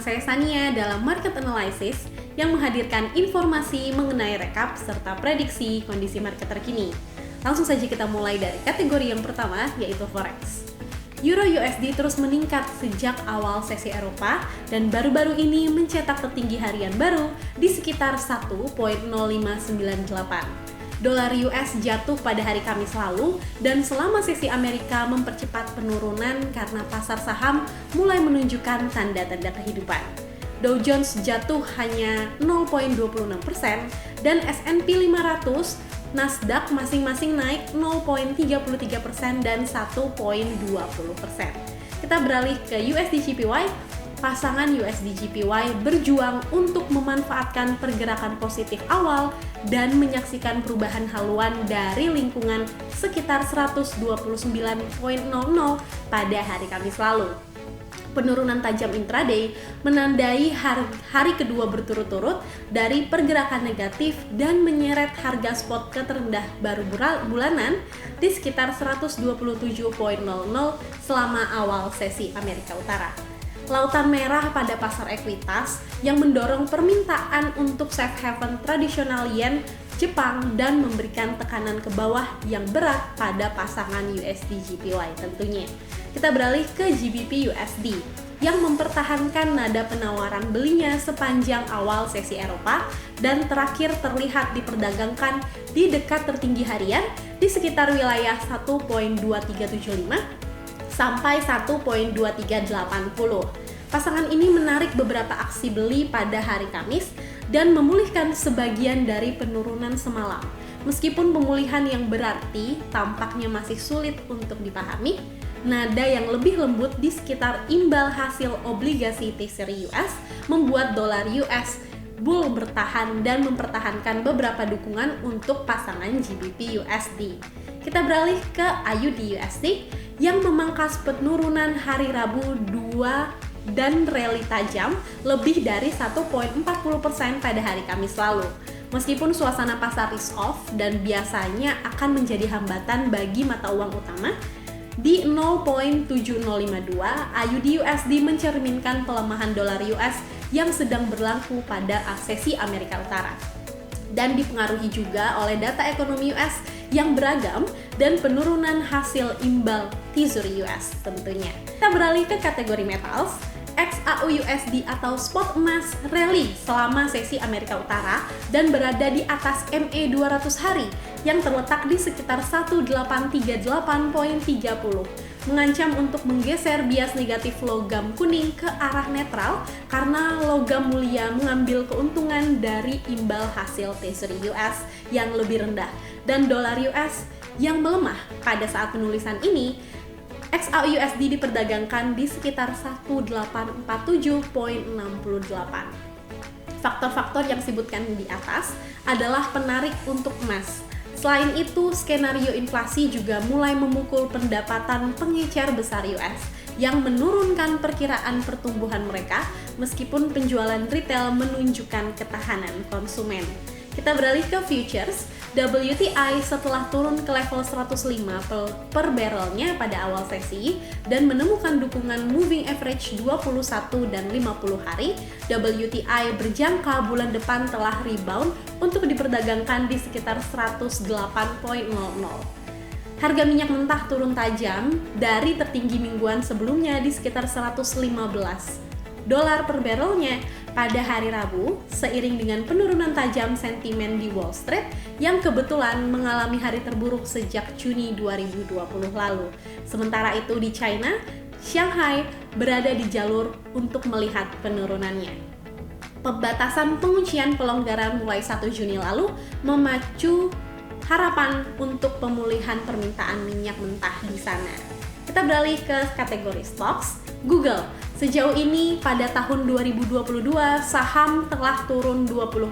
saya Sania dalam Market Analysis yang menghadirkan informasi mengenai rekap serta prediksi kondisi market terkini. Langsung saja kita mulai dari kategori yang pertama, yaitu Forex. Euro USD terus meningkat sejak awal sesi Eropa dan baru-baru ini mencetak tertinggi harian baru di sekitar 1.0598. Dolar US jatuh pada hari Kamis lalu dan selama sesi Amerika mempercepat penurunan karena pasar saham mulai menunjukkan tanda-tanda kehidupan. Dow Jones jatuh hanya 0.26% dan S&P 500, Nasdaq masing-masing naik 0.33% dan 1.20%. Kita beralih ke USD JPY. Pasangan USD JPY berjuang untuk memanfaatkan pergerakan positif awal dan menyaksikan perubahan haluan dari lingkungan sekitar 129.00 pada hari Kamis lalu. Penurunan tajam intraday menandai hari kedua berturut-turut dari pergerakan negatif dan menyeret harga spot ke terendah baru bulanan di sekitar 127.00 selama awal sesi Amerika Utara. Lautan merah pada pasar ekuitas yang mendorong permintaan untuk safe haven tradisional yen Jepang dan memberikan tekanan ke bawah yang berat pada pasangan USD JPY tentunya. Kita beralih ke GBP USD yang mempertahankan nada penawaran belinya sepanjang awal sesi Eropa dan terakhir terlihat diperdagangkan di dekat tertinggi harian di sekitar wilayah 1.2375 sampai 1.2380. Pasangan ini menarik beberapa aksi beli pada hari Kamis dan memulihkan sebagian dari penurunan semalam. Meskipun pemulihan yang berarti tampaknya masih sulit untuk dipahami, nada yang lebih lembut di sekitar imbal hasil obligasi Treasury US membuat dolar US bull bertahan dan mempertahankan beberapa dukungan untuk pasangan GBP USD. Kita beralih ke AUD USD yang memangkas penurunan hari Rabu 2 dan rally tajam lebih dari 1.40% pada hari Kamis lalu. Meskipun suasana pasar risk off dan biasanya akan menjadi hambatan bagi mata uang utama, di 0.7052 AUD USD mencerminkan pelemahan dolar US yang sedang berlaku pada sesi Amerika Utara dan dipengaruhi juga oleh data ekonomi US yang beragam dan penurunan hasil imbal Treasury US tentunya. Kita beralih ke kategori metals. XAU-USD atau spot emas rally selama sesi Amerika Utara dan berada di atas MA 200 hari yang terletak di sekitar 1838.30, mengancam untuk menggeser bias negatif logam kuning ke arah netral karena logam mulia mengambil keuntungan dari imbal hasil Treasury US yang lebih rendah dan dolar US yang melemah. Pada saat penulisan ini, XAU-USD diperdagangkan di sekitar 1847.68. Faktor-faktor yang disebutkan di atas adalah penarik untuk emas. Selain itu, skenario inflasi juga mulai memukul pendapatan pengecer besar US yang menurunkan perkiraan pertumbuhan mereka meskipun penjualan retail menunjukkan ketahanan konsumen. Kita beralih ke futures. WTI setelah turun ke level 105 per barrelnya pada awal sesi dan menemukan dukungan moving average 21 dan 50 hari, WTI berjangka bulan depan telah rebound untuk diperdagangkan di sekitar 108.00. Harga minyak mentah turun tajam dari tertinggi mingguan sebelumnya di sekitar 115 dolar per barrelnya pada hari Rabu seiring dengan penurunan tajam sentimen di Wall Street yang kebetulan mengalami hari terburuk sejak Juni 2020 lalu. Sementara itu di China, Shanghai berada di jalur untuk melihat penurunannya. Pembatasan penguncian pelonggaran mulai 1 Juni lalu memacu harapan untuk pemulihan permintaan minyak mentah di sana. Kita beralih ke kategori stocks. Google. Sejauh ini pada tahun 2022 saham telah turun 20%.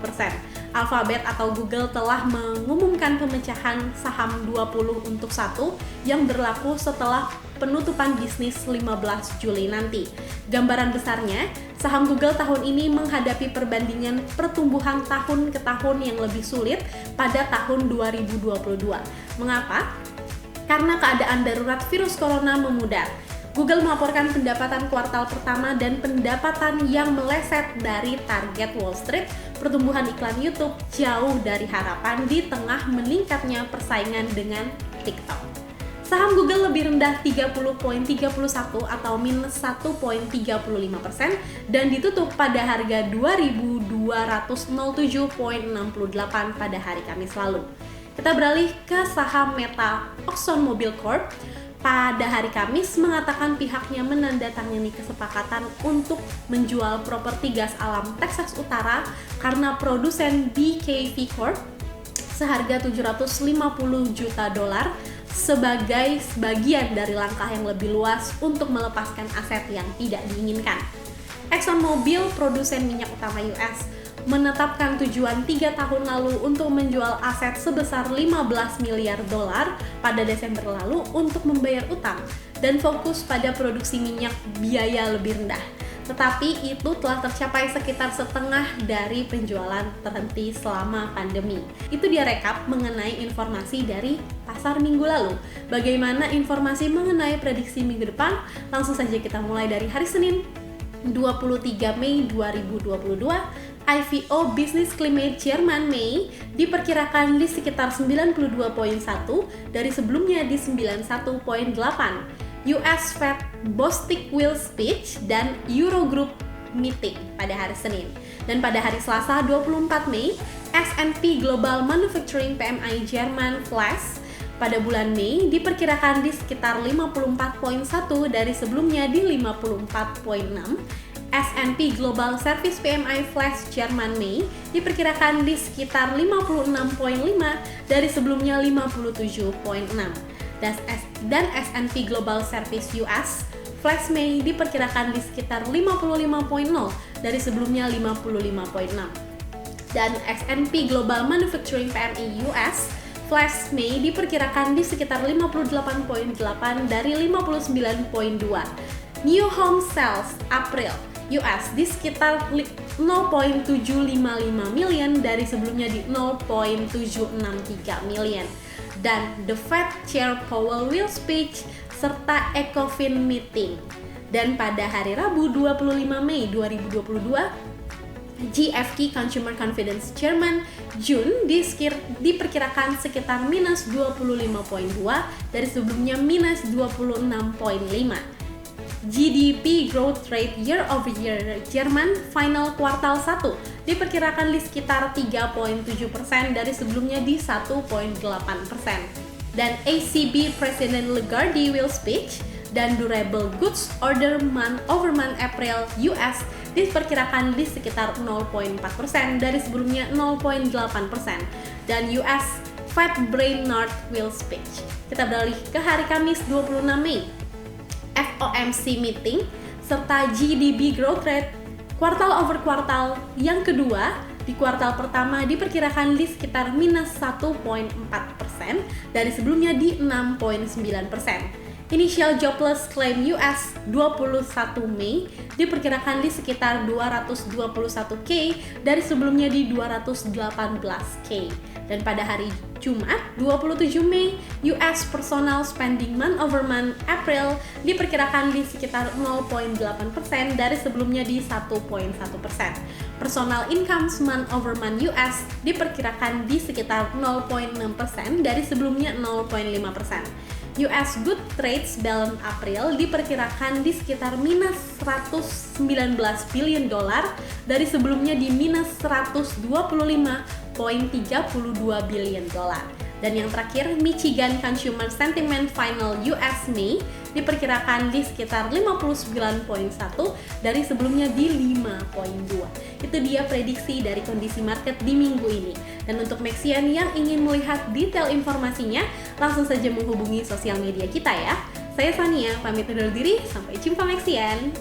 Alphabet atau Google telah mengumumkan pemecahan saham 20 untuk 1 yang berlaku setelah penutupan bisnis 15 Juli nanti. Gambaran besarnya, saham Google tahun ini menghadapi perbandingan pertumbuhan tahun ke tahun yang lebih sulit pada tahun 2022. Mengapa? Karena keadaan darurat virus corona memudar. Google melaporkan pendapatan kuartal pertama dan pendapatan yang meleset dari target Wall Street. Pertumbuhan iklan YouTube jauh dari harapan di tengah meningkatnya persaingan dengan TikTok. Saham Google lebih rendah 30,31 atau minus 1,35% dan ditutup pada harga 2.207,68 pada hari Kamis lalu. Kita beralih ke saham Meta. ExxonMobil Corp pada hari Kamis mengatakan pihaknya menandatangani kesepakatan untuk menjual properti gas alam Texas Utara karena produsen BKV Corp seharga $750 juta sebagai bagian dari langkah yang lebih luas untuk melepaskan aset yang tidak diinginkan. ExxonMobil, produsen minyak utama US, menetapkan tujuan 3 tahun lalu untuk menjual aset sebesar $15 miliar pada Desember lalu untuk membayar utang dan fokus pada produksi minyak biaya lebih rendah. Tetapi itu telah tercapai sekitar setengah dari penjualan terhenti selama pandemi. Itu dia rekap mengenai informasi dari pasar minggu lalu. Bagaimana informasi mengenai prediksi minggu depan? Langsung saja kita mulai dari hari Senin, 23 Mei 2022. IVO Business Climate Jerman Mei diperkirakan di sekitar 92,1 dari sebelumnya di 91,8. US Fed Bostic Will Speech dan Eurogroup Meeting pada hari Senin. Dan pada hari Selasa 24 Mei, S&P Global Manufacturing PMI Jerman Flash pada bulan Mei diperkirakan di sekitar 54,1 dari sebelumnya di 54,6. S&P Global Service PMI Flash Jerman Mei diperkirakan di sekitar 56,5 dari sebelumnya 57,6. Dan S&P Global Service US Flash Mei diperkirakan di sekitar 55,0 dari sebelumnya 55,6. Dan S&P Global Manufacturing PMI US Flash Mei diperkirakan di sekitar 58,8 dari 59,2. New Home Sales April US di sekitar 0,755 million dari sebelumnya di 0,763 million. Dan The Fed Chair Powell will speech serta ECOFIN meeting. Dan pada hari Rabu 25 Mei 2022, GfK Consumer Confidence Jerman June diperkirakan sekitar minus 25,2 dari sebelumnya minus 26,5. GDP growth rate year over year Jerman final kuartal 1 diperkirakan di sekitar 3,7% dari sebelumnya di 1,8%. Dan ECB President Lagarde will speech dan durable goods order month over month April US diperkirakan di sekitar 0,4% dari sebelumnya 0,8%. Dan US Fed Brainard will speech. Kita beralih ke hari Kamis 26 Mei. FOMC meeting serta GDP growth rate kuartal over kuartal yang kedua di kuartal pertama diperkirakan di sekitar minus 1,4% dari sebelumnya di 6,9%. Initial jobless claim US 21 Mei diperkirakan di sekitar 221K dari sebelumnya di 218K. Dan pada hari Jumat 27 Mei, US personal spending month over month April diperkirakan di sekitar 0,8% dari sebelumnya di 1,1%. Personal income month over month US diperkirakan di sekitar 0,6% dari sebelumnya 0,5%. US Good Trades balance April diperkirakan di sekitar minus 119 billion dari sebelumnya di minus 125,32 billion. Dan yang terakhir, Michigan Consumer Sentiment Final US May diperkirakan di sekitar 59,1 dari sebelumnya di 5,2. Itu dia prediksi dari kondisi market di minggu ini. Dan untuk Maxian yang ingin melihat detail informasinya, langsung saja menghubungi sosial media kita ya. Saya Sania, pamit undur diri, sampai jumpa Maxian.